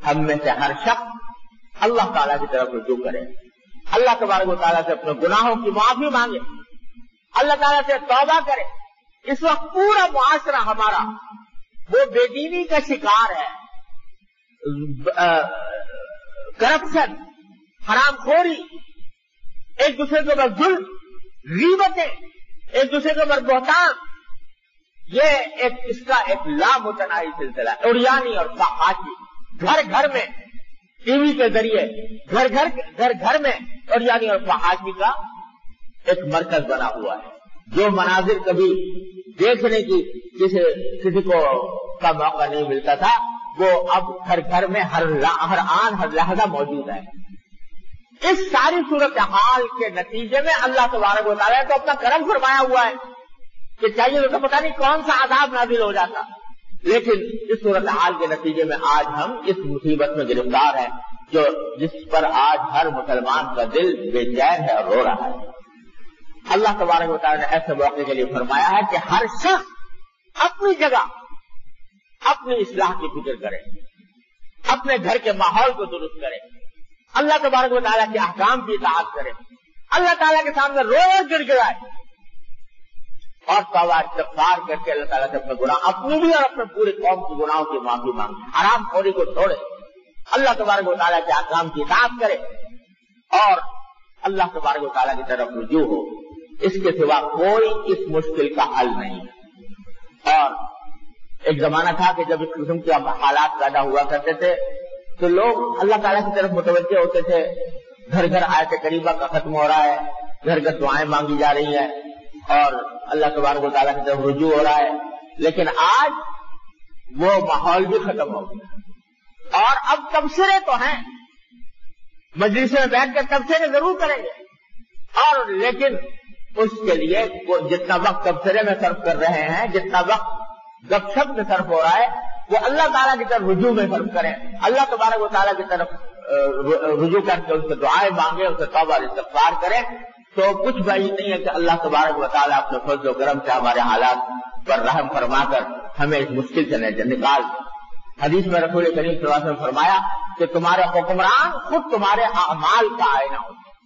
ہم میں سے ہر شخص اللہ تعالیٰ کی طرف رجوع کرے، اللہ تبارک و تعالیٰ سے اپنے گناہوں کی معافی مانگے، اللہ تعالیٰ سے توبہ کرے۔ اس وقت پورا معاشرہ ہمارا وہ بے دینی کا شکار ہے، کرپشن، حرام خوری، ایک دوسرے کے اوپر ظلم، غیبتیں، ایک دوسرے کے اوپر بہتان، یہ اس کا ایک لامتناہی سلسلہ ہے۔ عریانی اور فحاشی گھر گھر میں، ٹی وی کے ذریعے گھر گھر میں عریانی اور فحاشی کا ایک مرکز بنا ہوا ہے۔ جو مناظر کبھی دیکھنے کی کسی کو کا موقع نہیں ملتا تھا، وہ اب گھر گھر میں ہر آن ہر لحظہ موجود ہے۔ اس ساری صورتحال کے نتیجے میں اللہ تبارک و تعالیٰ تو اپنا کرم فرمایا ہوا ہے کہ چاہیے تو پتہ نہیں کون سا عذاب نازل ہو جاتا، لیکن اس صورتحال کے نتیجے میں آج ہم اس مصیبت میں گرفتار ہیں جس پر آج ہر مسلمان کا دل بے چین ہے اور رو رہا ہے۔ اللہ تبارک و تعالیٰ نے ایسے موقع کے لیے فرمایا ہے کہ ہر شخص اپنی جگہ اپنی اصلاح کی فکر کرے، اپنے گھر کے ماحول کو درست کرے، اللہ تبارک و تعالیٰ کے احکام کی اطاعت کرے، اللہ تعالیٰ کے سامنے روز گر گرائے اور توبہ استغفار کر کے اللہ تعالیٰ سے اپنے گناہ، اپنی بھی اور اپنے پورے قوم کے گناہوں کی معافی مانگے، حرام خوری کو چھوڑے، اللہ تبارک و تعالیٰ کے احکام کی اطاعت کرے اور اللہ تبارک و تعالیٰ کی طرف رجوع ہو۔ اس کے سوا کوئی اس مشکل کا حل نہیں ہے۔ اور ایک زمانہ تھا کہ جب اس قسم کے حالات پیدا ہوا کرتے تھے تو لوگ اللہ تعالیٰ کی طرف متوجہ ہوتے تھے، گھر گھر آیت کریمہ کا ختم ہو رہا ہے، گھر گھر دعائیں مانگی جا رہی ہیں اور اللہ تبارک و تعالیٰ کی طرف رجوع ہو رہا ہے، لیکن آج وہ ماحول بھی ختم ہو گیا اور اب تبصرے تو ہیں، مجلس میں بیٹھ کر تبصرے ضرور کریں گے، اور لیکن اس کے لیے جتنا وقت تبصرے میں صرف کر رہے ہیں، جتنا وقت گپ شپ میں صرف ہو رہا ہے، وہ اللہ تعالیٰ کی طرف رجوع میں صرف کریں، اللہ تبارک و تعالیٰ کی طرف رجوع کر کے اس سے دعائیں مانگیں، اس سے توبہ استغفار کریں، تو کچھ بعید نہیں ہے کہ اللہ تبارک و تعالیٰ اپنے فضل و کرم سے ہمارے حالات پر رحم فرما کر ہمیں اس مشکل سے نکال دے۔ حدیث میں رسول کریم صلی اللہ علیہ وسلم فرمایا کہ تمہارے حکمران خود تمہارے اعمال کا آئینہ ہوتے ہیں،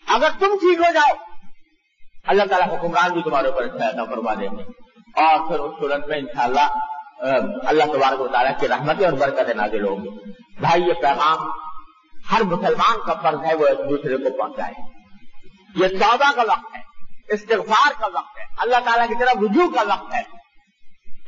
اگر تم ٹھیک ہو جاؤ اللہ تعالیٰ حکمران بھی تمہارے اوپر اچھا عطا فرما دیں گے، اور پھر اس صورت میں انشاءاللہ اللہ تبارک و تعالیٰ کی رحمتیں اور برکتیں نازل ہوں گی۔ بھائی، یہ پیغام ہر مسلمان کا فرض ہے وہ ایک دوسرے کو پہنچائے۔ یہ توبہ کا وقت ہے، استغفار کا وقت ہے، اللہ تعالیٰ کی طرف رجوع کا وقت ہے۔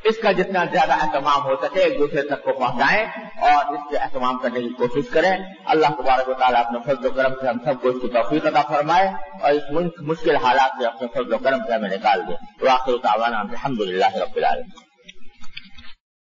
اس کا جتنا زیادہ اہتمام ہو سکے ایک دوسرے تک کو پہنچائیں اور اس سے اہتمام کرنے کی کوشش کریں۔ اللہ تبارک و تعالیٰ اپنے فضل و کرم سے ہم سب کو اس کی توفیق عطا فرمائے اور اس مشکل حالات سے اپنے فضل و کرم سے ہمیں نکال دے۔ وآخر دعوانا الحمدللہ رب العالمین۔